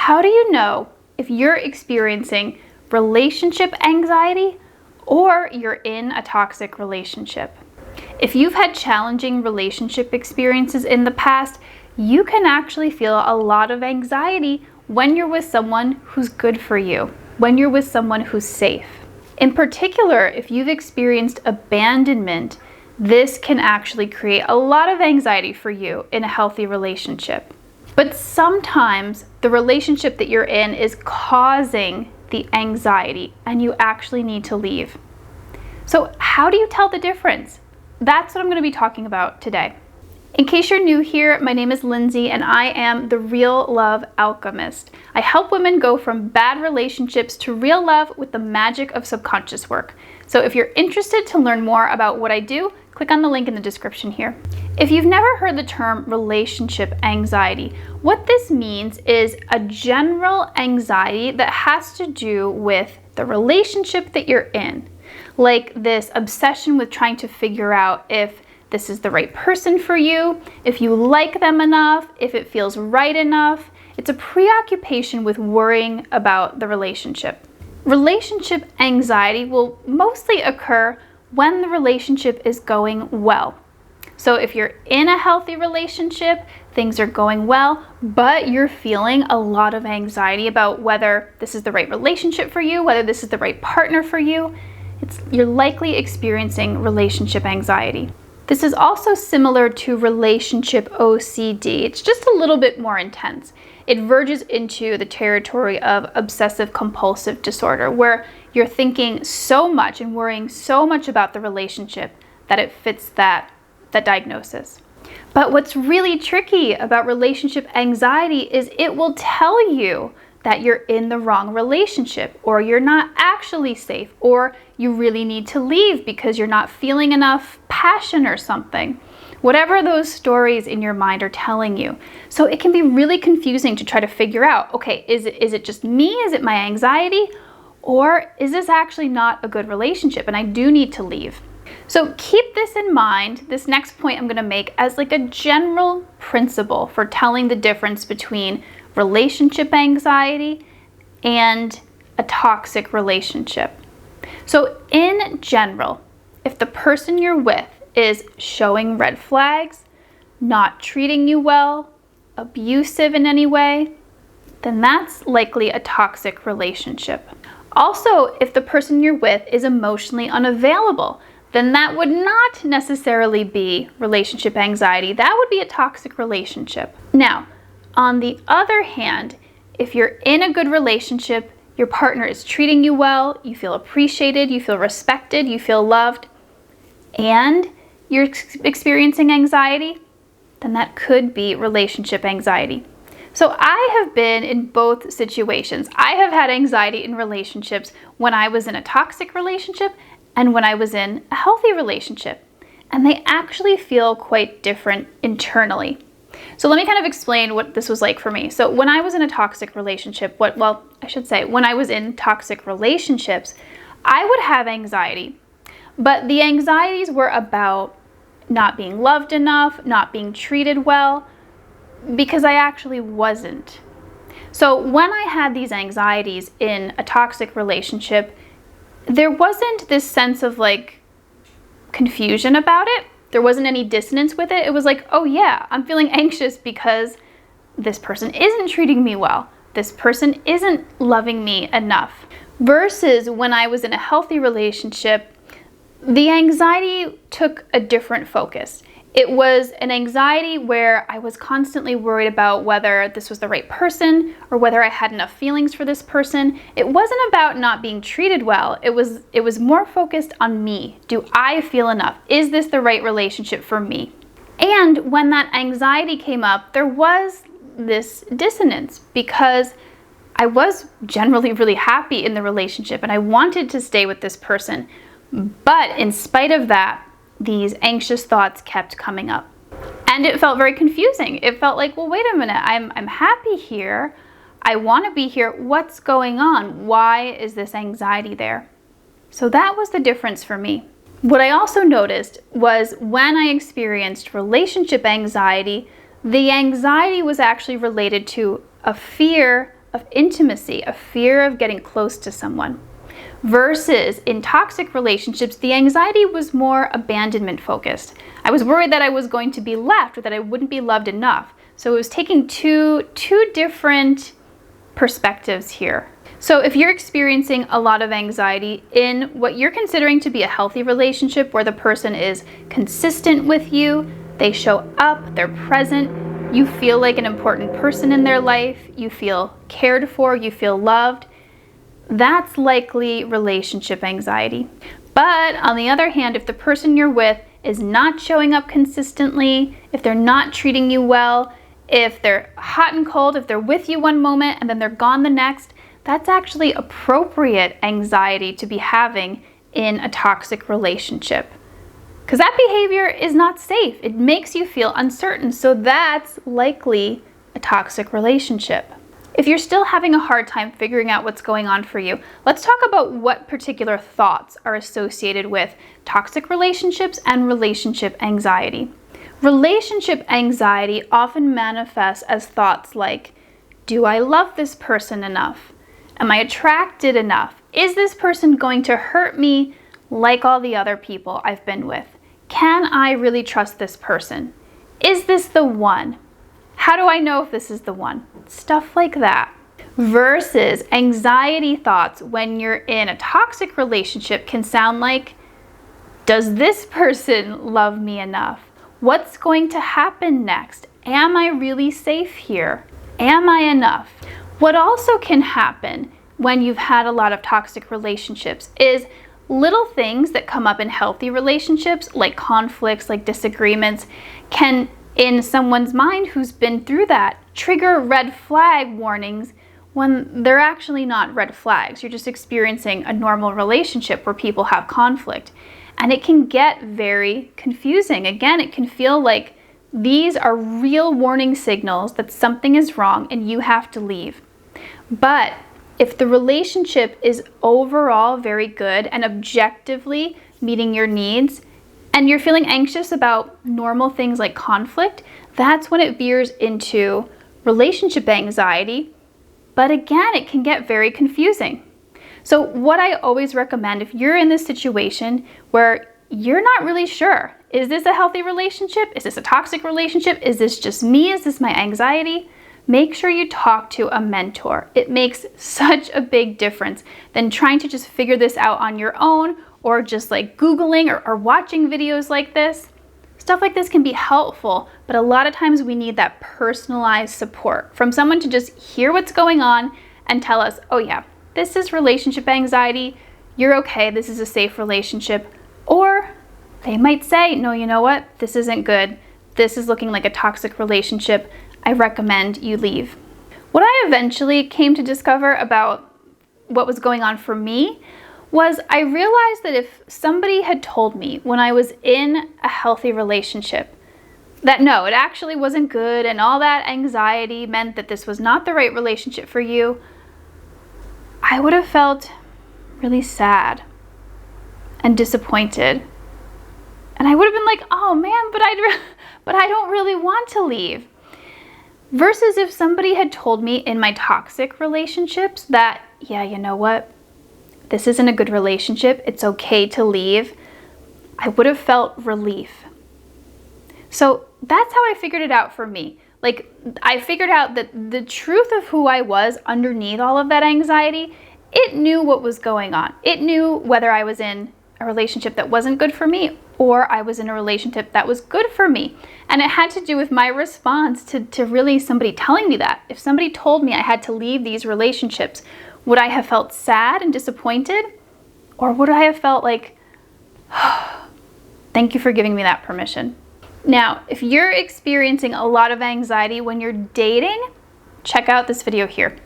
how do you know if you're experiencing relationship anxiety or you're in a toxic relationship? If you've had challenging relationship experiences in the past, you can actually feel a lot of anxiety when you're with someone who's good for you, when you're with someone who's safe. In particular, if you've experienced abandonment, this can actually create a lot of anxiety for you in a healthy relationship. But sometimes the relationship that you're in is causing the anxiety and you actually need to leave. So how do you tell the difference? That's what I'm going to be talking about today. In case you're new here, my name is Lindsay and I am the Real Love Alchemist. I help women go from bad relationships to real love with the magic of subconscious work. So if you're interested to learn more about what I do, click on the link in the description here. If you've never heard the term relationship anxiety, what this means is a general anxiety that has to do with the relationship that you're in. Like this obsession with trying to figure out if this is the right person for you, if you like them enough, if it feels right enough. It's a preoccupation with worrying about the relationship. Relationship anxiety will mostly occur when the relationship is going well. So if you're in a healthy relationship, things are going well, but you're feeling a lot of anxiety about whether this is the right relationship for you, whether this is the right partner for you, you're likely experiencing relationship anxiety. This is also similar to relationship OCD. It's just a little bit more intense. It verges into the territory of obsessive compulsive disorder, where you're thinking so much and worrying so much about the relationship that it fits that diagnosis. But what's really tricky about relationship anxiety is it will tell you that you're in the wrong relationship, or you're not actually safe, or you really need to leave because you're not feeling enough passion or something. Whatever those stories in your mind are telling you. So it can be really confusing to try to figure out, okay, is it just me? Is it my anxiety? Or is this actually not a good relationship and I do need to leave? So keep this in mind, this next point I'm going to make, as like a general principle for telling the difference between relationship anxiety and a toxic relationship. So in general, if the person you're with is showing red flags, not treating you well, abusive in any way, then that's likely a toxic relationship. Also, if the person you're with is emotionally unavailable, then that would not necessarily be relationship anxiety. That would be a toxic relationship. Now, on the other hand, if you're in a good relationship, your partner is treating you well, you feel appreciated, you feel respected, you feel loved, and you're experiencing anxiety, then that could be relationship anxiety. So I have been in both situations. I have had anxiety in relationships when I was in a toxic relationship and when I was in a healthy relationship. And they actually feel quite different internally. So let me kind of explain what this was like for me. So when I was in a toxic relationship, when I was in toxic relationships, I would have anxiety. But the anxieties were about not being loved enough, not being treated well, because I actually wasn't. So when I had these anxieties in a toxic relationship, there wasn't this sense of like confusion about it. There wasn't any dissonance with it. It was like, oh yeah, I'm feeling anxious because this person isn't treating me well. This person isn't loving me enough. Versus when I was in a healthy relationship, the anxiety took a different focus. It was an anxiety where I was constantly worried about whether this was the right person or whether I had enough feelings for this person. It wasn't about not being treated well. It was more focused on me. Do I feel enough? Is this the right relationship for me? And when that anxiety came up, there was this dissonance because I was generally really happy in the relationship and I wanted to stay with this person. But in spite of that, these anxious thoughts kept coming up. And it felt very confusing. It felt like, well, wait a minute, I'm happy here. I want to be here. What's going on? Why is this anxiety there? So that was the difference for me. What I also noticed was when I experienced relationship anxiety, the anxiety was actually related to a fear of intimacy, a fear of getting close to someone. Versus in toxic relationships, the anxiety was more abandonment focused. I was worried that I was going to be left or that I wouldn't be loved enough. So it was taking two different perspectives here. So if you're experiencing a lot of anxiety in what you're considering to be a healthy relationship where the person is consistent with you, they show up, they're present, you feel like an important person in their life, you feel cared for, you feel loved, that's likely relationship anxiety. But on the other hand, if the person you're with is not showing up consistently, if they're not treating you well, if they're hot and cold, if they're with you one moment and then they're gone the next, that's actually appropriate anxiety to be having in a toxic relationship. Because that behavior is not safe. It makes you feel uncertain. So that's likely a toxic relationship. If you're still having a hard time figuring out what's going on for you, let's talk about what particular thoughts are associated with toxic relationships and relationship anxiety. Relationship anxiety often manifests as thoughts like, do I love this person enough? Am I attracted enough? Is this person going to hurt me like all the other people I've been with? Can I really trust this person? Is this the one? How do I know if this is the one? Stuff like that. Versus anxiety thoughts when you're in a toxic relationship can sound like, does this person love me enough? What's going to happen next? Am I really safe here? Am I enough? What also can happen when you've had a lot of toxic relationships is little things that come up in healthy relationships, like conflicts, like disagreements, can, in someone's mind who's been through that, trigger red flag warnings when they're actually not red flags. You're just experiencing a normal relationship where people have conflict. And it can get very confusing. Again, it can feel like these are real warning signals that something is wrong and you have to leave. But if the relationship is overall very good and objectively meeting your needs, and you're feeling anxious about normal things like conflict, that's when it veers into relationship anxiety. But again, it can get very confusing. So what I always recommend, if you're in this situation where you're not really sure, is this a healthy relationship? Is this a toxic relationship? Is this just me? Is this my anxiety? Make sure you talk to a mentor. It makes such a big difference than trying to just figure this out on your own or just like Googling or watching videos like this. Stuff like this can be helpful, but a lot of times we need that personalized support from someone to just hear what's going on and tell us, oh yeah, this is relationship anxiety, you're okay, this is a safe relationship. Or they might say, no, you know what, this isn't good, this is looking like a toxic relationship, I recommend you leave. What I eventually came to discover about what was going on for me was I realized that if somebody had told me when I was in a healthy relationship that no, it actually wasn't good and all that anxiety meant that this was not the right relationship for you, I would have felt really sad and disappointed. And I would have been like, oh man, but I don't really want to leave. Versus if somebody had told me in my toxic relationships that, yeah, you know what, this isn't a good relationship, it's okay to leave, I would have felt relief. So that's how I figured it out for me. Like, I figured out that the truth of who I was underneath all of that anxiety, it knew what was going on. It knew whether I was in a relationship that wasn't good for me or I was in a relationship that was good for me. And it had to do with my response to really somebody telling me that. If somebody told me I had to leave these relationships, would I have felt sad and disappointed? Or would I have felt like, oh, thank you for giving me that permission? Now, if you're experiencing a lot of anxiety when you're dating, check out this video here.